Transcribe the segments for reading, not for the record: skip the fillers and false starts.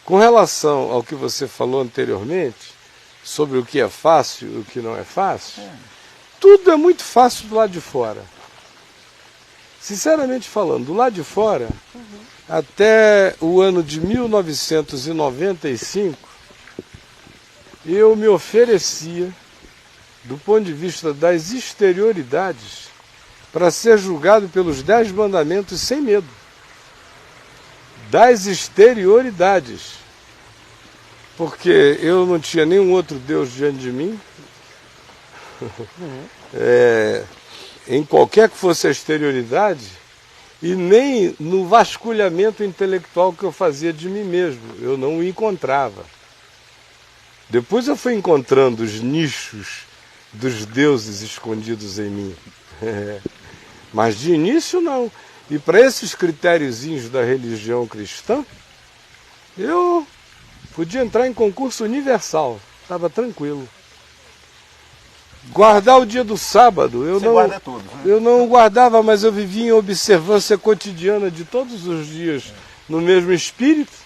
Com relação ao que você falou anteriormente, sobre o que é fácil e o que não é fácil, tudo é muito fácil do lado de fora. Sinceramente falando, do lado de fora, até o ano de 1995, eu me oferecia, do ponto de vista das exterioridades, para ser julgado pelos 10 mandamentos sem medo. Das exterioridades. Porque eu não tinha nenhum outro Deus diante de mim. Em qualquer que fosse a exterioridade, e nem no vasculhamento intelectual que eu fazia de mim mesmo. Eu não o encontrava. Depois eu fui encontrando os nichos dos deuses escondidos em mim. Mas de início não. E para esses critériozinhos da religião cristã, eu podia entrar em concurso universal, estava tranquilo. Guardar o dia do sábado, guarda tudo, né? Eu não guardava, mas eu vivia em observância cotidiana de todos os dias, no mesmo espírito.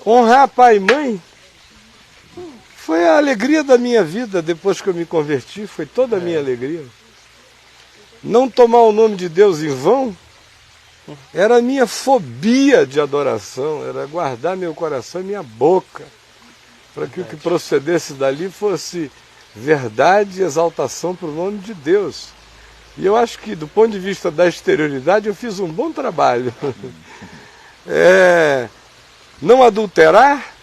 Honrar pai e mãe foi a alegria da minha vida depois que eu me converti, foi toda a minha alegria. Não tomar o nome de Deus em vão era a minha fobia de adoração, era guardar meu coração e minha boca, para que o que procedesse dali fosse verdade e exaltação para o nome de Deus. E eu acho que, do ponto de vista da exterioridade, eu fiz um bom trabalho. Não adulterar,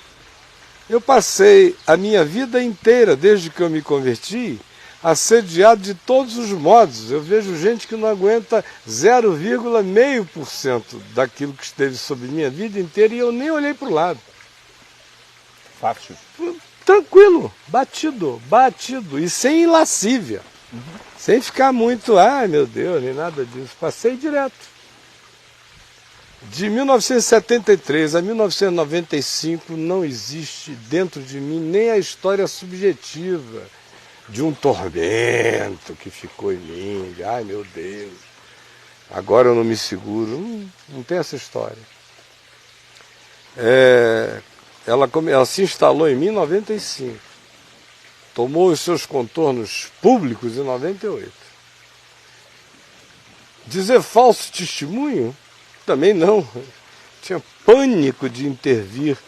eu passei a minha vida inteira, desde que eu me converti, assediado de todos os modos. Eu vejo gente que não aguenta 0,5% daquilo que esteve sobre minha vida inteira e eu nem olhei para o lado. Fácil. Tranquilo, batido, e sem lascívia. Sem ficar muito, ai meu Deus, nem nada disso. Passei direto. De 1973 a 1995 não existe dentro de mim nem a história subjetiva de um tormento que ficou em mim, de, ai meu Deus, agora eu não me seguro. Não tem essa história. Ela se instalou em mim em 95. Tomou os seus contornos públicos em 98. Dizer falso testemunho? Também não. Tinha pânico de intervir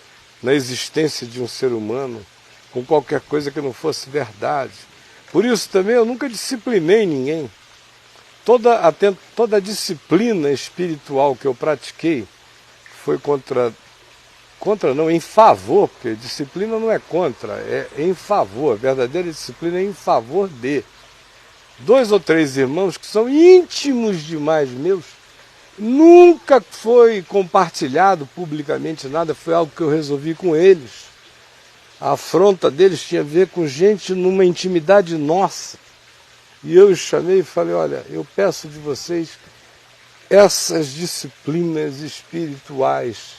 na existência de um ser humano com qualquer coisa que não fosse verdade. Por isso também eu nunca disciplinei ninguém. Toda a disciplina espiritual que eu pratiquei foi em favor, porque disciplina não é contra, é em favor. A verdadeira disciplina é em favor de 2 ou 3 irmãos que são íntimos demais meus. Nunca foi compartilhado publicamente nada, foi algo que eu resolvi com eles. A afronta deles tinha a ver com gente numa intimidade nossa. E eu os chamei e falei, olha, eu peço de vocês essas disciplinas espirituais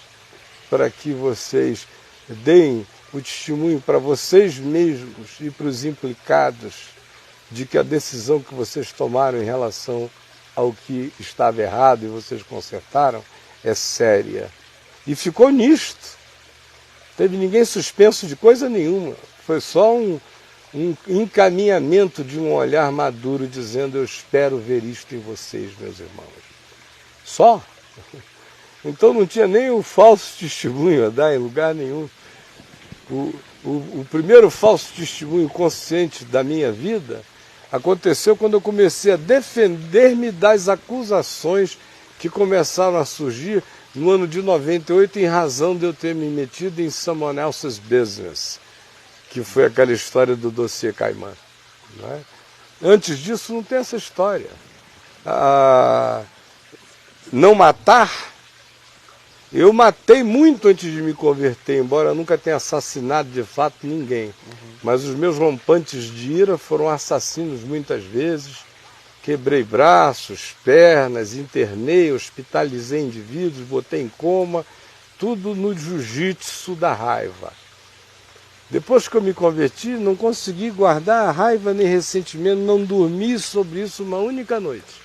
para que vocês deem o testemunho para vocês mesmos e para os implicados de que a decisão que vocês tomaram em relação ao que estava errado e vocês consertaram é séria. E ficou nisto. Teve ninguém suspenso de coisa nenhuma. Foi só um encaminhamento de um olhar maduro dizendo, eu espero ver isto em vocês, meus irmãos. Só. Então não tinha nem o falso testemunho a dar em lugar nenhum. O primeiro falso testemunho consciente da minha vida aconteceu quando eu comecei a defender-me das acusações que começaram a surgir no ano de 98, em razão de eu ter me metido em someone else's business, que foi aquela história do dossiê Caimã. Não é? Antes disso não tem essa história. Não matar, eu matei muito antes de me converter, embora eu nunca tenha assassinado de fato ninguém. Mas os meus rompantes de ira foram assassinos muitas vezes. Quebrei braços, pernas, internei, hospitalizei indivíduos, botei em coma, tudo no jiu-jitsu da raiva. Depois que eu me converti, não consegui guardar a raiva nem ressentimento, não dormi sobre isso uma única noite.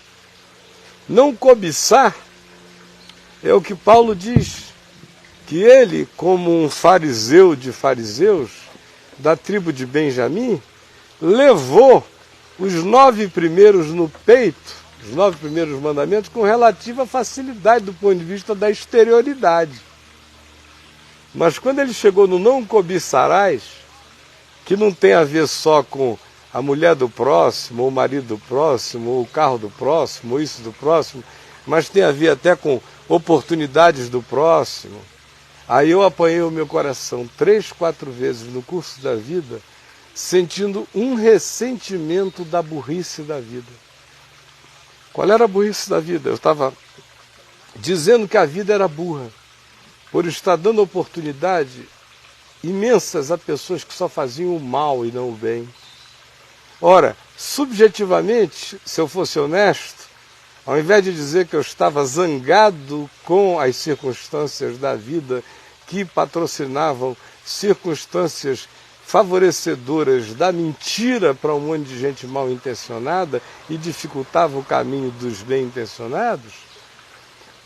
Não cobiçar É o que Paulo diz, que ele, como um fariseu de fariseus, da tribo de Benjamim, levou os 9 primeiros no peito, os 9 primeiros mandamentos, com relativa facilidade do ponto de vista da exterioridade. Mas quando ele chegou no não cobiçarás, que não tem a ver só com a mulher do próximo, ou o marido do próximo, ou o carro do próximo, ou isso do próximo, mas tem a ver até com oportunidades do próximo. Aí eu apanhei o meu coração 3, 4 vezes no curso da vida, sentindo um ressentimento da burrice da vida. Qual era a burrice da vida? Eu estava dizendo que a vida era burra, por estar dando oportunidade imensas a pessoas que só faziam o mal e não o bem. Ora, subjetivamente, se eu fosse honesto, ao invés de dizer que eu estava zangado com as circunstâncias da vida que patrocinavam circunstâncias favorecedoras da mentira para um monte de gente mal intencionada e dificultava o caminho dos bem intencionados,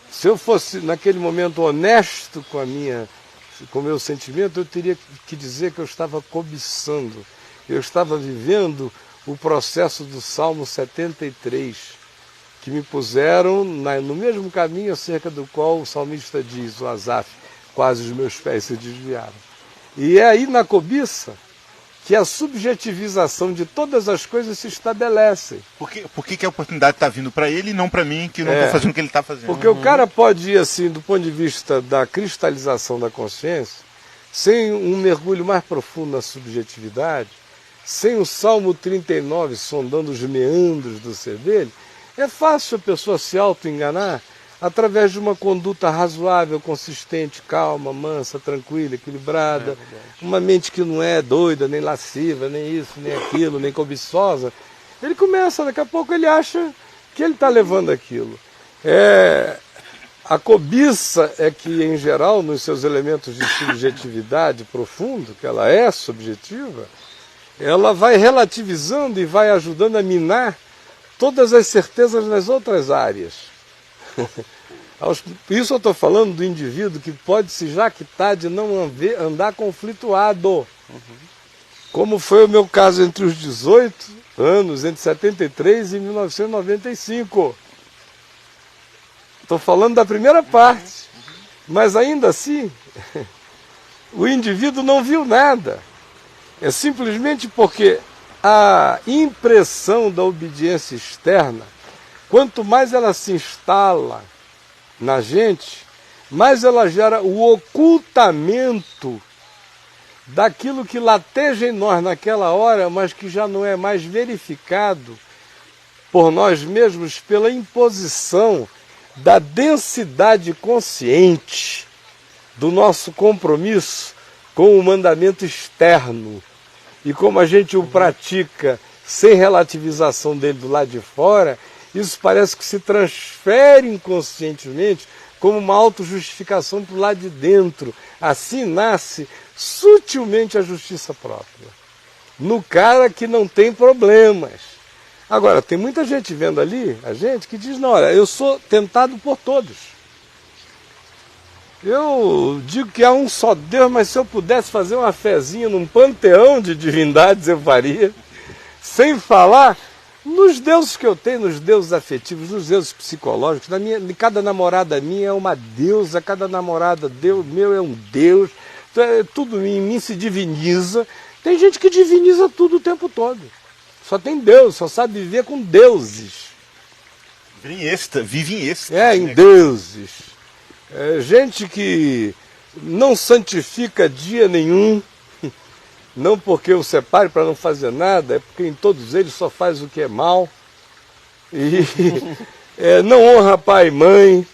se eu fosse naquele momento honesto com o meu sentimento, eu teria que dizer que eu estava cobiçando, eu estava vivendo o processo do Salmo 73, que me puseram no mesmo caminho acerca do qual o salmista diz, o Asaf, quase os meus pés se desviaram. E é aí na cobiça que a subjetivização de todas as coisas se estabelece. Por que a oportunidade está vindo para ele e não para mim, que não estou fazendo o que ele está fazendo? Porque o cara pode ir assim, do ponto de vista da cristalização da consciência, sem um mergulho mais profundo na subjetividade, sem o Salmo 39 sondando os meandros do ser dele, é fácil a pessoa se auto-enganar através de uma conduta razoável, consistente, calma, mansa, tranquila, equilibrada, uma mente que não é doida, nem lasciva, nem isso, nem aquilo, nem cobiçosa. Ele começa, daqui a pouco ele acha que ele está levando aquilo. A cobiça é que, em geral, nos seus elementos de subjetividade profundo, que ela é subjetiva, ela vai relativizando e vai ajudando a minar todas as certezas nas outras áreas. Isso eu estou falando do indivíduo que pode se jactar de não andar conflituado. Como foi o meu caso entre os 18 anos, entre 73 e 1995. Estou falando da primeira parte. Mas ainda assim, o indivíduo não viu nada. É simplesmente porque a impressão da obediência externa, quanto mais ela se instala na gente, mais ela gera o ocultamento daquilo que lateja em nós naquela hora, mas que já não é mais verificado por nós mesmos pela imposição da densidade consciente do nosso compromisso com o mandamento externo. E como a gente o pratica sem relativização dele do lado de fora, isso parece que se transfere inconscientemente como uma autojustificação para o lado de dentro. Assim nasce sutilmente a justiça própria, no cara que não tem problemas. Agora, tem muita gente vendo ali, a gente, que diz, não, olha, eu sou tentado por todos. Eu digo que há um só Deus, mas se eu pudesse fazer uma fezinha num panteão de divindades, eu faria. Sem falar nos deuses que eu tenho, nos deuses afetivos, nos deuses psicológicos. Cada namorada minha é uma deusa, cada namorada meu é um deus. Tudo em mim se diviniza. Tem gente que diviniza tudo o tempo todo. Só tem Deus, só sabe viver com deuses. Vive em êxtase. Em deuses. Gente que não santifica dia nenhum, não porque o separe para não fazer nada, é porque em todos eles só faz o que é mal, e não honra pai e mãe,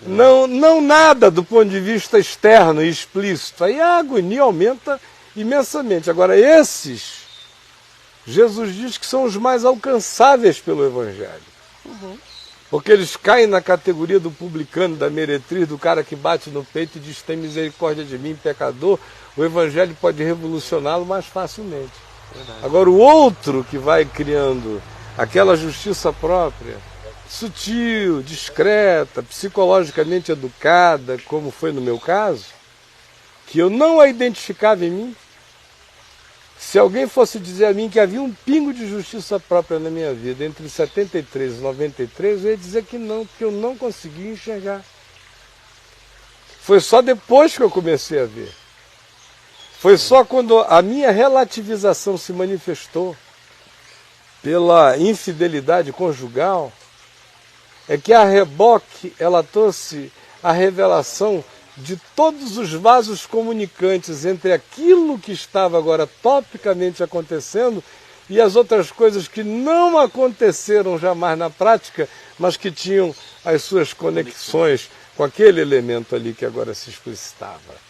não nada do ponto de vista externo e explícito. Aí a agonia aumenta imensamente. Agora, esses, Jesus diz que são os mais alcançáveis pelo Evangelho. Porque eles caem na categoria do publicano, da meretriz, do cara que bate no peito e diz, tem misericórdia de mim, pecador. O Evangelho pode revolucioná-lo mais facilmente. Verdade. Agora, o outro que vai criando aquela justiça própria, sutil, discreta, psicologicamente educada, como foi no meu caso, que eu não a identificava em mim. Se alguém fosse dizer a mim que havia um pingo de justiça própria na minha vida entre 73 e 93, eu ia dizer que não, porque eu não conseguia enxergar. Foi só depois que eu comecei a ver. Foi só quando a minha relativização se manifestou pela infidelidade conjugal, é que a reboque ela trouxe a revelação de todos os vasos comunicantes entre aquilo que estava agora topicamente acontecendo e as outras coisas que não aconteceram jamais na prática, mas que tinham as suas conexões com aquele elemento ali que agora se explicitava.